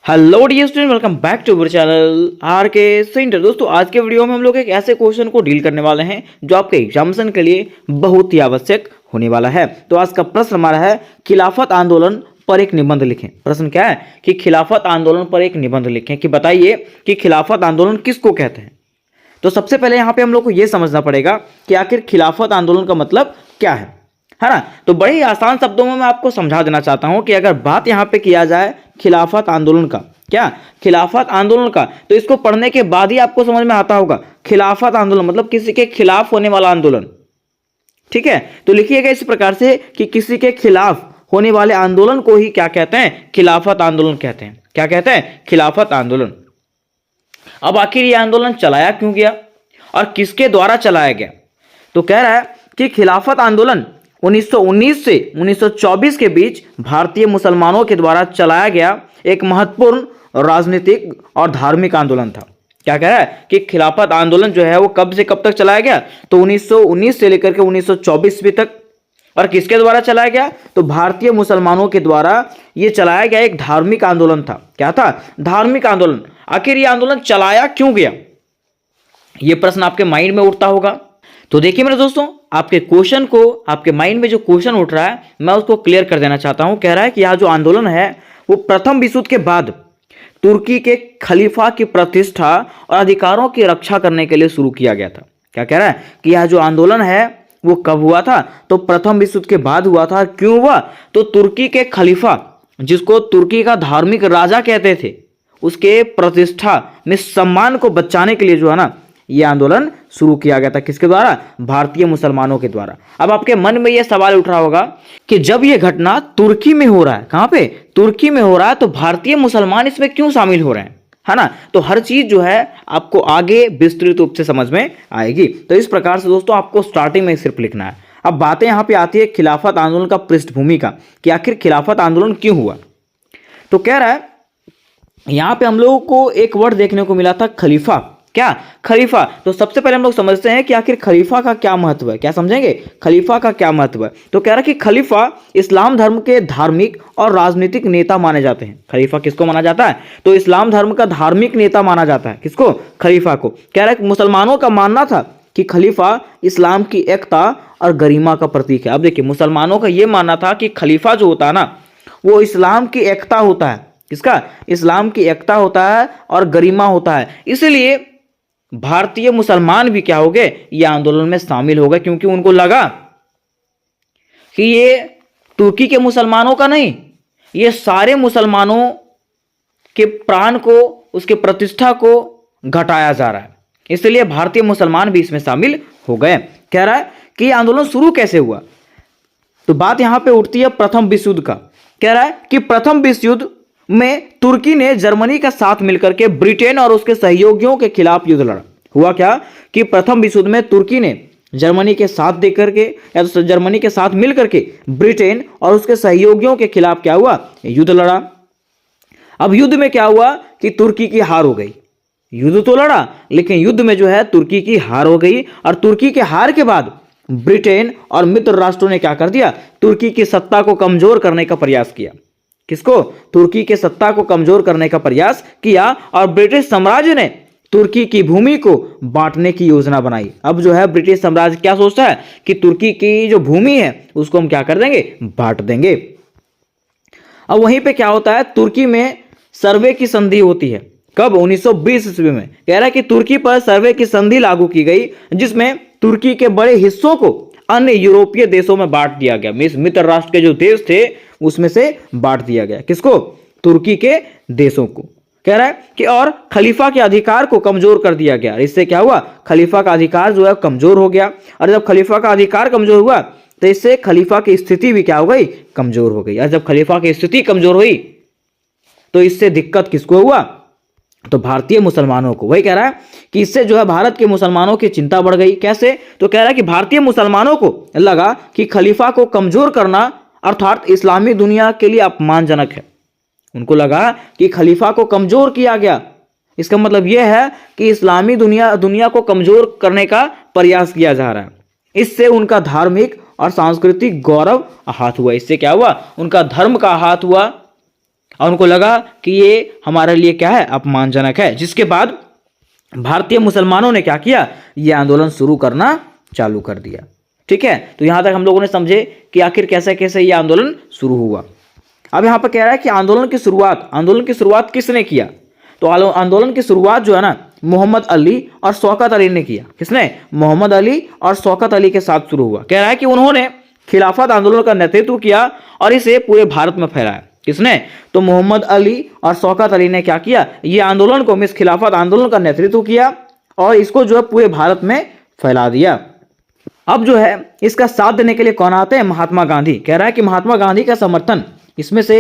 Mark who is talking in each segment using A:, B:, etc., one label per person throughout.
A: Hello dear student, welcome back to our channel R K centre. दोस्तों, आज के video में हम लोग एक ऐसे क्वेश्चन को डील करने वाले हैं जो आपके एग्जामिनेशन के लिए बहुत ही आवश्यक होने वाला है। तो आज का प्रश्न हमारा है, खिलाफत आंदोलन पर एक निबंध लिखें। प्रश्न क्या है कि खिलाफत आंदोलन पर एक निबंध लिखें, कि बताइए कि खिलाफत आंदोलन किसको कहते हैं। तो सबसे पहले यहाँ पे हम लोग को यह समझना पड़ेगा कि आखिर खिलाफत आंदोलन का मतलब क्या है ना। तो बड़े ही आसान शब्दों में मैं आपको समझा देना चाहता हूं कि अगर बात यहाँ पे किया जाए खिलाफत आंदोलन का, क्या खिलाफत आंदोलन का, तो इसको पढ़ने के बाद ही आपको समझ में आता होगा। खिलाफत आंदोलन मतलब किसी के खिलाफ होने वाला आंदोलन, ठीक है। तो लिखिएगा इस प्रकार से कि किसी के खिलाफ होने वाले आंदोलन को ही क्या कहते हैं, खिलाफत आंदोलन कहते हैं। क्या कहते हैं, खिलाफत आंदोलन। अब आखिर यह आंदोलन चलाया क्यों गया और किसके द्वारा चलाया गया। तो कह रहा है कि खिलाफत आंदोलन 1919 से 1924 के बीच भारतीय मुसलमानों के द्वारा चलाया गया एक महत्वपूर्ण राजनीतिक और धार्मिक आंदोलन था। क्या कह रहा है कि खिलाफत आंदोलन जो है वो कब से कब तक चलाया गया, तो 1919 से लेकर के 1924 ईस्वी तक। और किसके द्वारा चलाया गया, तो भारतीय मुसलमानों के द्वारा यह चलाया गया एक धार्मिक आंदोलन था। क्या था, धार्मिक आंदोलन। आखिर यह आंदोलन चलाया क्यों गया, यह प्रश्न आपके माइंड में उठता होगा। तो देखिए मेरे दोस्तों, आपके क्वेश्चन को, आपके माइंड में जो क्वेश्चन उठ रहा है मैं उसको क्लियर कर देना चाहता हूं। कह रहा है कि यह जो आंदोलन है वो प्रथम विश्व युद्ध के बाद तुर्की के खलीफा की प्रतिष्ठा और अधिकारों की रक्षा करने के लिए शुरू किया गया था। क्या कह रहा है कि यह जो आंदोलन है वो कब हुआ था, तो प्रथम विश्व युद्ध के बाद हुआ था। क्यों हुआ, तो तुर्की के खलीफा, जिसको तुर्की का धार्मिक राजा कहते थे, उसके प्रतिष्ठा में सम्मान को बचाने के लिए जो है ना, यह आंदोलन शुरू किया गया था। किसके द्वारा, भारतीय मुसलमानों के द्वारा। अब आपके मन में यह सवाल उठ रहा होगा कि जब यह घटना तुर्की में हो रहा है, कहां पे, तुर्की में हो रहा है, तो भारतीय मुसलमान इसमें क्यों शामिल हो रहे हैं, है ना। तो हर चीज जो है आपको आगे विस्तृत रूप से समझ में आएगी। तो इस प्रकार से दोस्तों आपको स्टार्टिंग में सिर्फ लिखना है। अब बातें यहां पर आती है खिलाफत आंदोलन का पृष्ठभूमि का, कि आखिर खिलाफत आंदोलन क्यों हुआ। तो कह रहा है यहां पे हम लोगों को एक वर्ड देखने को मिला था, खलीफा। क्या, खलीफा। तो सबसे पहले हम लोग समझते हैं कि आखिर खलीफा का क्या महत्व है। क्या समझेंगे, खलीफा का क्या महत्व है। तो कह रहा है कि खलीफा इस्लाम धर्म के धार्मिक और राजनीतिक नेता माने जाते हैं। खलीफा किसको माना जाता है, तो इस्लाम धर्म का धार्मिक नेता माना जाता है। किसको, खलीफा को। कह रहा है कि मुसलमानों का मानना था कि खलीफा इस्लाम की एकता और गरिमा का प्रतीक है। अब देखिए, मुसलमानों का यह मानना था कि खलीफा जो होता है ना, वो इस्लाम की एकता होता है। किसका, इस्लाम की एकता होता है और गरिमा होता है। इसलिए भारतीय मुसलमान भी क्या हो गए, ये आंदोलन में शामिल हो गए, क्योंकि उनको लगा कि ये तुर्की के मुसलमानों का नहीं, ये सारे मुसलमानों के प्राण को, उसके प्रतिष्ठा को घटाया जा रहा है। इसलिए भारतीय मुसलमान भी इसमें शामिल हो गए। कह रहा है कि ये आंदोलन शुरू कैसे हुआ, तो बात यहां पे उठती है प्रथम विश्व युद्ध का। कह रहा है कि प्रथम विश्व युद्ध में तुर्की ने जर्मनी का साथ मिलकर के ब्रिटेन और उसके सहयोगियों के खिलाफ युद्ध लड़ा। हुआ क्या कि प्रथम विश्व युद्ध में तुर्की ने जर्मनी के साथ देकर के, या तो जर्मनी के साथ मिलकर के ब्रिटेन और उसके सहयोगियों के खिलाफ क्या हुआ, युद्ध लड़ा। अब युद्ध में क्या हुआ कि तुर्की की हार हो गई। युद्ध तो लड़ा, लेकिन युद्ध में जो है तुर्की की हार हो गई। और तुर्की के हार के बाद ब्रिटेन और मित्र राष्ट्रों ने क्या कर दिया, तुर्की की सत्ता को कमजोर करने का प्रयास किया। किसको, तुर्की के सत्ता को कमजोर करने का प्रयास किया। और ब्रिटिश साम्राज्य ने तुर्की की भूमि को बांटने की योजना बनाई। अब जो है ब्रिटिश साम्राज्य क्या सोचता है कि तुर्की की जो भूमि है उसको हम क्या कर देंगे, बांट देंगे। अब वहीं पे क्या होता है, तुर्की में सर्वे की संधि होती है। कब, 1920 ईस्वी में। कह रहा है कि तुर्की पर सर्वे की संधि लागू की गई, जिसमें तुर्की के बड़े हिस्सों को अन्य यूरोपीय देशों में बांट दिया गया। मित्र राष्ट्र के जो देश थे उसमें से बांट दिया गया। किसको, तुर्की के देशों को। कह रहा है कि और खलीफा के अधिकार को कमजोर कर दिया गया। इससे क्या हुआ, खलीफा का अधिकार जो है कमजोर हो गया। और जब खलीफा का अधिकार कमजोर हुआ तो इससे खलीफा की स्थिति भी क्या हो गई, कमजोर हो गई। और जब खलीफा की स्थिति कमजोर हुई तो इससे दिक्कत किसको हुआ, तो भारतीय मुसलमानों को। वही कह रहा है कि इससे जो है भारत के मुसलमानों की चिंता बढ़ गई। कैसे, तो कह रहा है कि भारतीय मुसलमानों को लगा कि खलीफा को कमजोर करना अर्थात इस्लामी दुनिया के लिए अपमानजनक है। उनको लगा कि खलीफा को कमजोर किया गया, इसका मतलब यह है कि इस्लामी दुनिया को कमजोर करने का प्रयास किया जा रहा है। इससे उनका धार्मिक और सांस्कृतिक गौरव आहत हुआ। इससे क्या हुआ, उनका धर्म का आहत हुआ, और उनको लगा कि ये हमारे लिए क्या है, अपमानजनक है। जिसके बाद भारतीय मुसलमानों ने क्या किया, ये आंदोलन शुरू करना चालू कर दिया। ठीक है, तो यहां तक हम लोगों ने समझे कि आखिर कैसे कैसे ये आंदोलन शुरू हुआ। अब यहां पर कह रहा है कि आंदोलन की शुरुआत किसने किया, तो आंदोलन की शुरुआत जो है ना, मोहम्मद अली और शौकत अली ने किया। किसने, मोहम्मद अली और शौकत अली के साथ शुरू हुआ। कह रहा है कि उन्होंने खिलाफत आंदोलन का नेतृत्व किया और इसे पूरे भारत में फैलाया। किसने, तो मोहम्मद अली और शौकत अली ने क्या किया, ये आंदोलन को, मिस खिलाफत आंदोलन का नेतृत्व किया और इसको जो है पूरे भारत में फैला दिया। अब जो है इसका साथ देने के लिए कौन आते हैं, महात्मा गांधी। कह रहा है कि महात्मा गांधी का समर्थन, इसमें से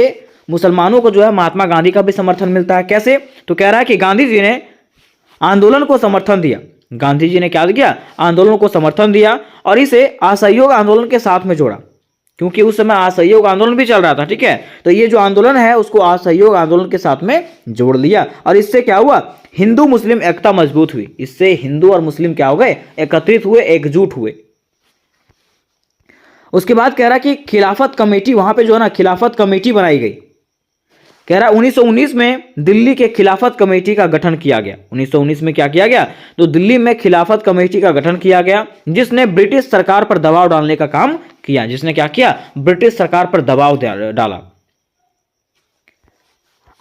A: मुसलमानों को जो है महात्मा गांधी का भी समर्थन मिलता है। कैसे, तो कह रहा है कि गांधी जी ने आंदोलन को समर्थन दिया। गांधी जी ने क्या किया, आंदोलन को समर्थन दिया और इसे असहयोग आंदोलन के साथ में जोड़ा, क्योंकि उस समय असहयोग आंदोलन भी चल रहा था। ठीक है, तो ये जो आंदोलन है उसको असहयोग आंदोलन के साथ में जोड़ लिया और इससे क्या हुआ, हिंदू मुस्लिम एकता मजबूत हुई। इससे हिंदू और मुस्लिम क्या हो गए, एकत्रित हुए, एकजुट हुए। उसके बाद कह रहा कि खिलाफत कमेटी, वहां पे जो है ना खिलाफत कमेटी बनाई गई। कह रहा 1919 में दिल्ली के खिलाफत कमेटी का गठन किया गया। 1919 में क्या किया गया, तो दिल्ली में खिलाफत कमेटी का गठन किया गया, जिसने ब्रिटिश सरकार पर दबाव डालने का काम किया। जिसने क्या किया, ब्रिटिश सरकार पर दबाव डाला।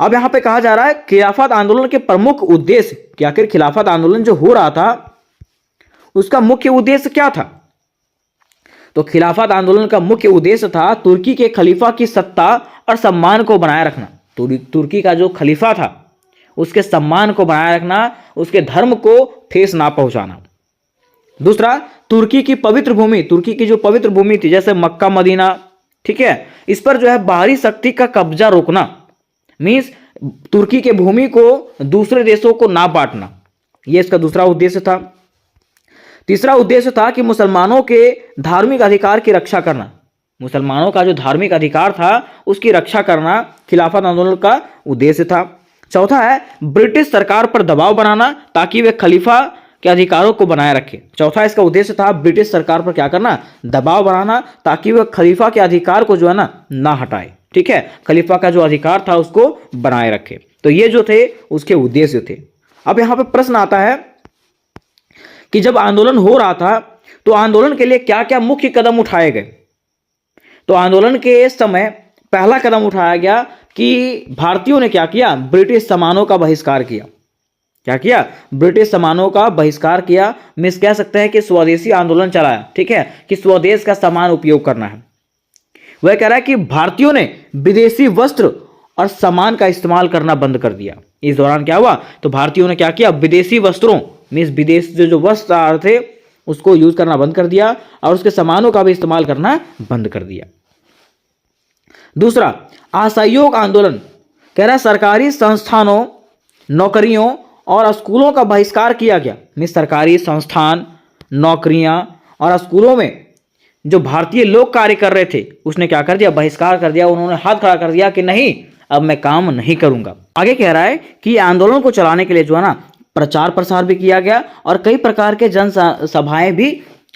A: अब यहां पे कहा जा रहा है खिलाफत आंदोलन के प्रमुख उद्देश्य, कि आखिर खिलाफत आंदोलन जो हो रहा था उसका मुख्य उद्देश्य क्या था। तो खिलाफत आंदोलन का मुख्य उद्देश्य था तुर्की के खलीफा की सत्ता और सम्मान को बनाए रखना। तुर्की का जो खलीफा था उसके सम्मान को बनाए रखना, उसके धर्म को ठेस ना पहुंचाना। दूसरा, तुर्की की पवित्र भूमि, तुर्की की जो पवित्र भूमि थी जैसे मक्का मदीना, ठीक है, इस पर जो है बाहरी शक्ति का कब्जा रोकना, मीन्स तुर्की के भूमि को दूसरे देशों को ना बांटना, यह इसका दूसरा उद्देश्य था। तीसरा उद्देश्य था कि मुसलमानों के धार्मिक अधिकार की रक्षा करना। मुसलमानों का जो धार्मिक अधिकार था उसकी रक्षा करना खिलाफत आंदोलन का उद्देश्य था। चौथा है ब्रिटिश सरकार पर दबाव बनाना ताकि वे खलीफा के अधिकारों को बनाए रखे। चौथा इसका उद्देश्य था ब्रिटिश सरकार पर क्या करना, दबाव बनाना ताकि वह खलीफा के अधिकार को जो है ना हटाए। ठीक है, खलीफा का जो अधिकार था उसको बनाए रखे। तो ये जो थे उसके उद्देश्य थे। अब यहां पे प्रश्न आता है कि जब आंदोलन हो रहा था तो आंदोलन के लिए क्या क्या मुख्य कदम उठाए गए। तो आंदोलन के समय पहला कदम उठाया गया कि भारतीयों ने क्या किया, ब्रिटिश सामानों का बहिष्कार किया। क्या किया, ब्रिटिश सामानों का बहिष्कार किया। मिस कह सकते हैं कि स्वदेशी आंदोलन चलाया। ठीक है, कि स्वदेश का सामान उपयोग करना है। वह कह रहा है कि भारतीयों ने विदेशी वस्त्र और सामान का इस्तेमाल करना बंद कर दिया। इस दौरान क्या हुआ, तो भारतीयों ने क्या किया, विदेशी वस्त्रों मीन्स विदेश जो वस्त्र आ रहे थे उसको यूज करना बंद कर दिया और उसके सामानों का भी इस्तेमाल करना बंद कर दिया। दूसरा, असहयोग आंदोलन कह रहा है सरकारी संस्थानों, नौकरियों और स्कूलों का बहिष्कार किया गया। मीन्स सरकारी संस्थान, नौकरियां और स्कूलों में जो भारतीय लोग कार्य कर रहे थे उसने क्या कर दिया, बहिष्कार कर दिया। उन्होंने हाथ खड़ा कर दिया कि नहीं, अब मैं काम नहीं करूंगा। आगे कह रहा है कि आंदोलन को चलाने के लिए जो है ना प्रचार प्रसार भी किया गया और कई प्रकार के जन सभाएं भी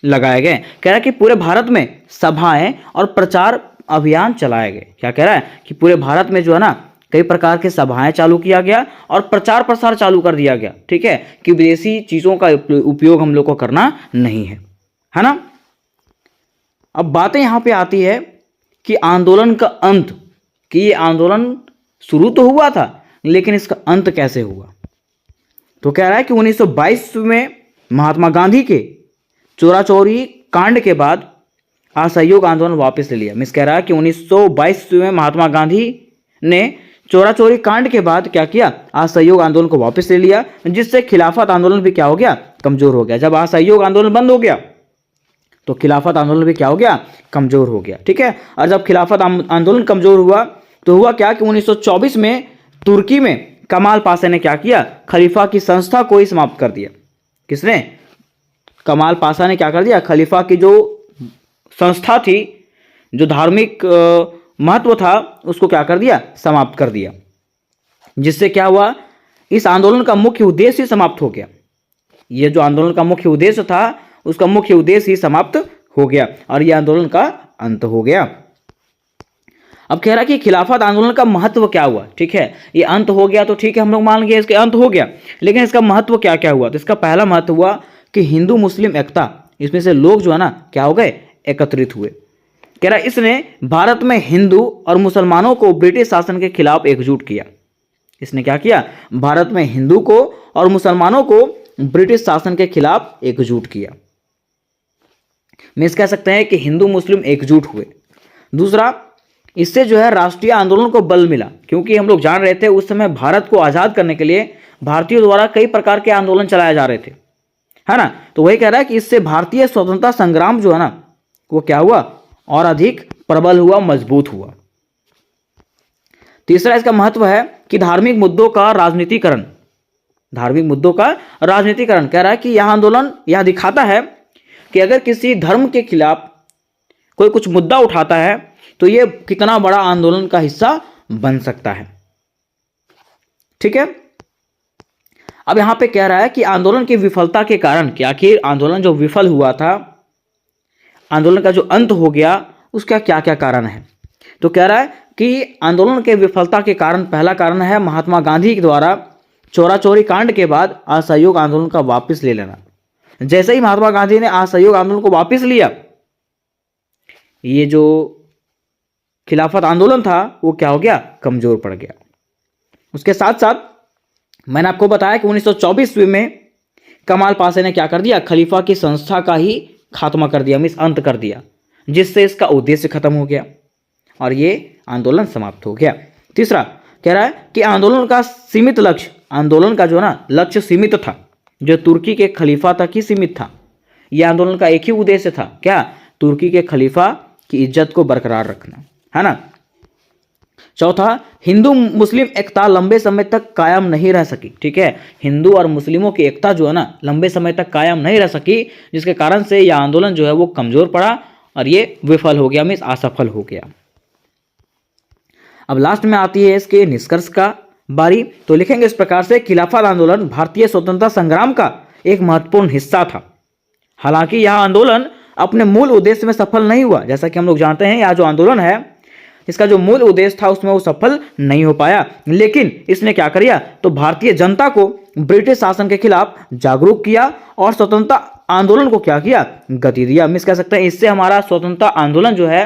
A: लगाए गए। कह रहा है कि पूरे भारत में सभाएं और प्रचार अभियान चलाए गए। क्या कह रहा है कि पूरे भारत में जो है ना कई प्रकार के सभाएं चालू किया गया और प्रचार प्रसार चालू कर दिया गया। ठीक है, कि विदेशी चीजों का उपयोग हम लोग को करना नहीं है ना। अब बातें यहां पे आती है कि आंदोलन का अंत, कि ये आंदोलन शुरू तो हुआ था लेकिन इसका अंत कैसे हुआ। तो कह रहा है कि 1922 में महात्मा गांधी के चोरा चोरी कांड के बाद असहयोग आंदोलन वापस ले लिया। मिस कह रहा है कि 1922 में महात्मा गांधी ने चोरा चोरी कांड के बाद क्या किया, असहयोग आंदोलन को वापस ले लिया, जिससे खिलाफत आंदोलन भी क्या हो गया, कमजोर हो गया। जब असहयोग आंदोलन बंद हो गया तो खिलाफत आंदोलन भी क्या हो गया, कमजोर हो गया। ठीक है, और जब खिलाफत आंदोलन कमजोर हुआ तो हुआ क्या कि 1924 में तुर्की में कमाल पाशा ने क्या किया, खलीफा की संस्था को ही समाप्त कर दिया। किसने, कमाल पाशा ने क्या कर दिया, खलीफा की जो संस्था थी, जो धार्मिक महत्व था उसको क्या कर दिया, समाप्त कर दिया। जिससे क्या हुआ, इस आंदोलन का मुख्य उद्देश्य ही समाप्त हो गया। यह जो आंदोलन का मुख्य उद्देश्य था उसका मुख्य उद्देश्य ही समाप्त हो गया और यह आंदोलन का अंत हो गया। अब कह रहा है कि खिलाफत आंदोलन का महत्व क्या हुआ। ठीक है, ये अंत हो गया तो ठीक है, हम लोग मान गए इसके अंत हो गया, लेकिन इसका महत्व क्या क्या हुआ। तो इसका पहला महत्व हुआ कि हिंदू मुस्लिम एकता, इसमें से लोग जो है ना क्या हो गए, एकत्रित हुए। कह रहा है इसने भारत में हिंदू और मुसलमानों को ब्रिटिश शासन के खिलाफ एकजुट किया। इसने क्या किया, भारत में हिंदू को और मुसलमानों को ब्रिटिश शासन के खिलाफ एकजुट किया। मीन्स कह सकते हैं कि हिंदू मुस्लिम एकजुट हुए। दूसरा, इससे जो है राष्ट्रीय आंदोलन को बल मिला, क्योंकि हम लोग जान रहे थे उस समय भारत को आज़ाद करने के लिए भारतीयों द्वारा कई प्रकार के आंदोलन चलाए जा रहे थे, है ना। तो वही कह रहा है कि इससे भारतीय स्वतंत्रता संग्राम जो है ना वो क्या हुआ, और अधिक प्रबल हुआ, मजबूत हुआ। तीसरा इसका महत्व है कि धार्मिक मुद्दों का राजनीतिकरण, धार्मिक मुद्दों का राजनीतिकरण। कह रहा है कि यह आंदोलन यह दिखाता है कि अगर किसी धर्म के खिलाफ कोई कुछ मुद्दा उठाता है तो यह कितना बड़ा आंदोलन का हिस्सा बन सकता है। ठीक है, अब यहां पे कह रहा है कि आंदोलन की विफलता के कारण, कि आखिर आंदोलन जो विफल हुआ था, आंदोलन का जो अंत हो गया, उसका क्या क्या कारण है। तो कह रहा है कि आंदोलन के विफलता के कारण पहला कारण है महात्मा गांधी के द्वारा चोरा चोरी कांड के बाद असहयोग आंदोलन का वापस ले लेना। जैसे ही महात्मा गांधी ने असहयोग आंदोलन को वापस लिया, ये जो खिलाफत आंदोलन था वो क्या हो गया, कमजोर पड़ गया। उसके साथ साथ मैंने आपको बताया कि 1924 में कमाल पाशा ने क्या कर दिया, खलीफा की संस्था का ही खात्मा कर दिया, मीन्स अंत कर दिया, जिससे इसका उद्देश्य खत्म हो गया और ये आंदोलन समाप्त हो गया। तीसरा कह रहा है कि आंदोलन का सीमित लक्ष्य, आंदोलन का जो ना लक्ष्य सीमित था, जो तुर्की के खलीफा तक ही सीमित था। यह आंदोलन का एक ही उद्देश्य था, क्या, तुर्की के खलीफा की इज्जत को बरकरार रखना, है ना। चौथा, हिंदू मुस्लिम एकता लंबे समय तक कायम नहीं रह सकी। ठीक है, हिंदू और मुस्लिमों की एकता जो है ना लंबे समय तक कायम नहीं रह सकी, जिसके कारण से यह आंदोलन जो है वो कमजोर पड़ा और ये विफल हो गया, मीन्स असफल हो गया। अब लास्ट में आती है इसके निष्कर्ष का बारी। तो लिखेंगे इस प्रकार से, खिलाफत आंदोलन भारतीय स्वतंत्रता संग्राम का एक महत्वपूर्ण हिस्सा था। हालांकि यह आंदोलन अपने मूल उद्देश्य में सफल नहीं हुआ। जैसा कि हम लोग जानते हैं, यह जो आंदोलन है इसका जो मूल उद्देश्य था उसमें वो सफल नहीं हो पाया, लेकिन इसने क्या किया, तो भारतीय जनता को ब्रिटिश शासन के खिलाफ जागरूक किया और स्वतंत्रता आंदोलन को क्या किया, गति दिया। मिस कह सकते हैं इससे हमारा स्वतंत्रता आंदोलन जो है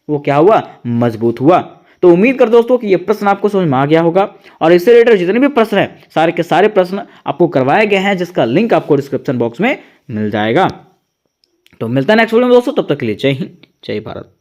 A: वो क्या हुआ, मजबूत हुआ। तो उम्मीद कर दोस्तों कि ये प्रश्न आपको समझ में आ गया होगा और इससे रिलेटेड जितने भी प्रश्न हैं सारे के सारे प्रश्न आपको करवाए गए हैं, जिसका लिंक आपको डिस्क्रिप्शन बॉक्स में मिल जाएगा। तो मिलता है नेक्स्ट वीडियो में दोस्तों, तब तक के लिए जय हिंद, जय भारत।